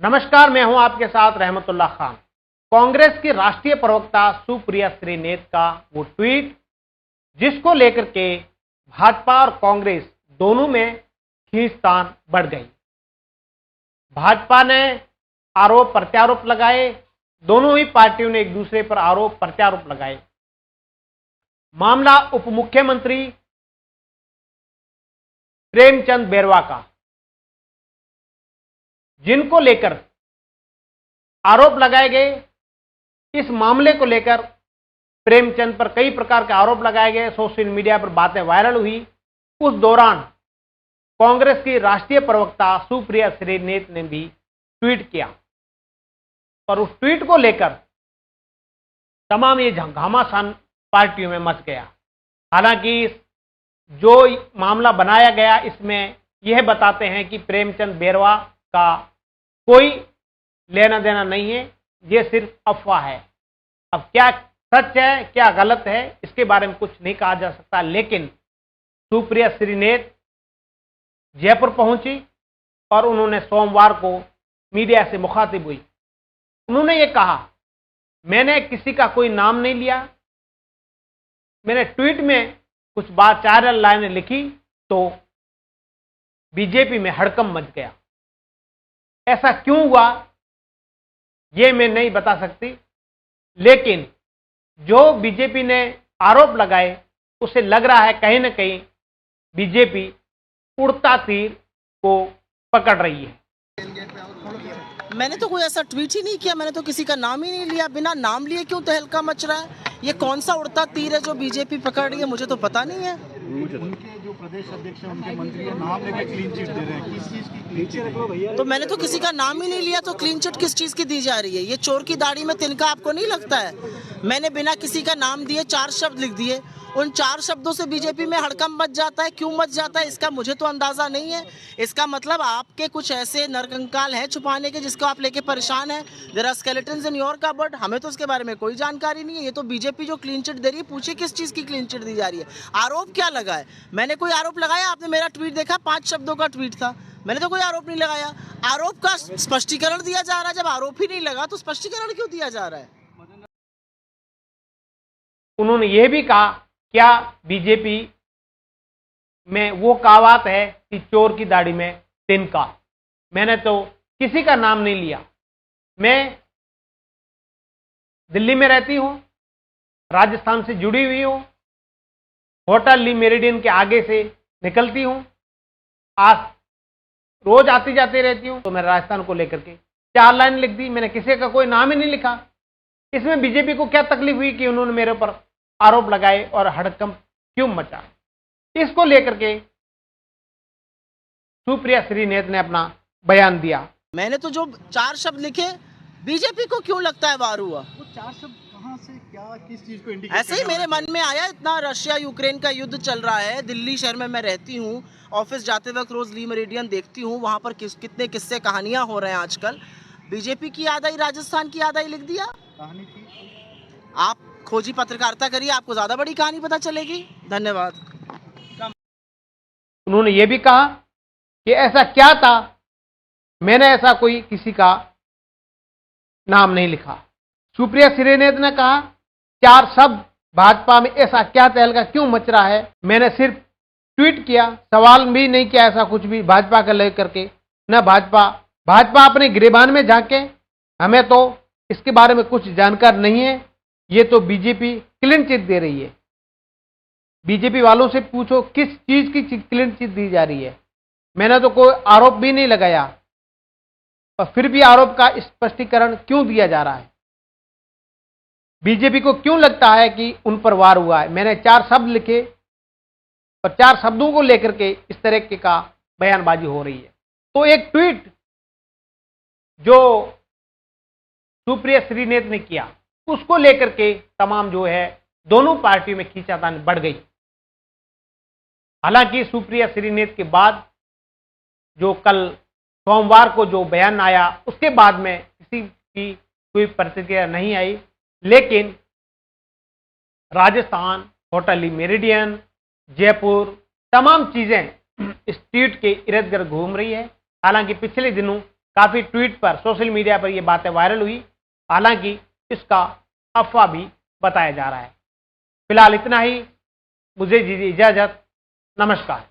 नमस्कार, मैं हूं आपके साथ रहमतुल्लाह खान। कांग्रेस की राष्ट्रीय प्रवक्ता सुप्रिया श्रीनेत का वो ट्वीट जिसको लेकर के भाजपा और कांग्रेस दोनों में खींचतान बढ़ गई। भाजपा ने आरोप प्रत्यारोप लगाए, दोनों ही पार्टियों ने एक दूसरे पर आरोप प्रत्यारोप लगाए। मामला उप मुख्यमंत्री प्रेमचंद बैरवा का, जिनको लेकर आरोप लगाए गए। इस मामले को लेकर प्रेमचंद पर कई प्रकार के आरोप लगाए गए, सोशल मीडिया पर बातें वायरल हुई। उस दौरान कांग्रेस की राष्ट्रीय प्रवक्ता सुप्रिया श्रीनेत ने भी ट्वीट किया और उस ट्वीट को लेकर तमाम ये घमासान पार्टियों में मच गया। हालांकि जो मामला बनाया गया इसमें यह बताते हैं कि प्रेमचंद बैरवा का कोई लेना देना नहीं है, यह सिर्फ अफवाह है। अब क्या सच है क्या गलत है इसके बारे में कुछ नहीं कहा जा सकता, लेकिन सुप्रिया श्रीनेत जयपुर पहुंची और उन्होंने सोमवार को मीडिया से मुखातिब हुई। उन्होंने ये कहा, मैंने किसी का कोई नाम नहीं लिया, मैंने ट्वीट में कुछ बात 4 लाइनें लिखी तो बीजेपी में हड़कंप मच गया। ऐसा क्यों हुआ यह मैं नहीं बता सकती, लेकिन जो बीजेपी ने आरोप लगाए उसे लग रहा है कहीं ना कहीं बीजेपी उड़ता तीर को पकड़ रही है। मैंने तो कोई ऐसा ट्वीट ही नहीं किया, मैंने तो किसी का नाम ही नहीं लिया। बिना नाम लिए क्यों तहलका मच रहा है? ये कौन सा उड़ता तीर है जो बीजेपी पकड़ रही है? मुझे तो पता नहीं है। उनके जो प्रदेश अध्यक्ष हैं, उनके मंत्री हैं, नाम लेके क्लीन चिट दे रहे हैं। किस चीज की क्लीन चिट? तो मैंने तो किसी का नाम ही नहीं लिया, तो क्लीन चिट किस चीज की दी जा रही है? ये चोर की दाढ़ी में तिनका आपको नहीं लगता है? मैंने बिना किसी का नाम दिए 4 शब्द लिख दिए, उन 4 शब्दों से बीजेपी में हड़कंप मच जाता है। क्यों मच जाता है इसका मुझे तो अंदाजा नहीं है। इसका मतलब आपके कुछ ऐसे नरकंकाल हैं छुपाने के जिसको आप लेके परेशान हैं। There are skeletons in your cupboard. हमें तो उसके बारे में कोई जानकारी नहीं है। ये तो बीजेपी जो क्लीन चिट दे रही है, पूछिए किस चीज की क्लीन चिट दी जा रही है? आरोप क्या लगा है? मैंने कोई आरोप लगाया? आपने मेरा ट्वीट देखा? 5 शब्दों का ट्वीट था, मैंने तो कोई आरोप नहीं लगाया। आरोप का स्पष्टीकरण दिया जा रहा है। जब आरोप ही नहीं लगा तो स्पष्टीकरण क्यों दिया जा रहा है? उन्होंने यह भी कहा, क्या बीजेपी में वो कहावत है कि चोर की दाढ़ी में तिनका? मैंने तो किसी का नाम नहीं लिया। मैं दिल्ली में रहती हूं, राजस्थान से जुड़ी हुई हूं, होटल ली मेरिडियन के आगे से निकलती हूं, आज रोज आती जाती रहती हूं। तो मैं राजस्थान को लेकर के 4 लाइन लिख दी, मैंने किसी का कोई नाम ही नहीं लिखा। इसमें बीजेपी को क्या तकलीफ हुई कि उन्होंने मेरे पर आरोप लगाए और हड़कंप क्यों मचा? इसको लेकर के सुप्रिया श्रीनेत ने अपना बयान दिया। मैंने तो जो 4 शब्द लिखे, बीजेपी को क्यों लगता है वार हुआ? वो 4 शब्द कहां से, क्या किस चीज को इंडिकेट? ऐसे ही मेरे मन में आया। इतना रशिया यूक्रेन का युद्ध चल रहा है, दिल्ली शहर में मैं रहती हूँ, ऑफिस जाते वक्त रोज ली मेरिडियन देखती हूँ, वहां पर कितने किस्से कहानियां हो रहे हैं आजकल। बीजेपी की याद आई, राजस्थान की याद आई, लिख दिया। कहानी थी? आप खोजी पत्रकारिता करिए, आपको ज्यादा बड़ी कहानी पता चलेगी। धन्यवाद। उन्होंने ये भी कहा कि ऐसा क्या था, मैंने ऐसा कोई किसी का नाम नहीं लिखा। सुप्रिया श्रीनेत ने कहा, 4 शब्द भाजपा में ऐसा क्या तहलका क्यों मच रहा है? मैंने सिर्फ ट्वीट किया, सवाल भी नहीं किया ऐसा कुछ भी भाजपा का लेकर के। न भाजपा अपने गिरेबान में झांके, हमें तो इसके बारे में कुछ जानकार नहीं है। ये तो बीजेपी क्लीन चिट दे रही है। बीजेपी वालों से पूछो किस चीज की क्लीन चिट दी जा रही है। मैंने तो कोई आरोप भी नहीं लगाया और फिर भी आरोप का स्पष्टीकरण क्यों दिया जा रहा है? बीजेपी को क्यों लगता है कि उन पर वार हुआ है? मैंने 4 शब्द लिखे और 4 शब्दों को लेकर के इस तरह के का बयानबाजी हो रही है। तो एक ट्वीट जो सुप्रिया श्रीनेत ने किया उसको लेकर के तमाम जो है दोनों पार्टियों में खींचातान बढ़ गई। हालांकि सुप्रिया श्रीनेत के बाद जो कल सोमवार को जो बयान आया उसके बाद में किसी की कोई प्रतिक्रिया नहीं आई, लेकिन राजस्थान, होटल ली मेरिडियन, जयपुर, तमाम चीजें इस ट्वीट के इर्द गिर्द घूम रही है। हालांकि पिछले दिनों काफी ट्वीट पर, सोशल मीडिया पर ये बातें वायरल हुई। हालांकि इसका अफवाह भी बताया जा रहा है। फिलहाल इतना ही, मुझे दीजिए इजाजत। नमस्कार।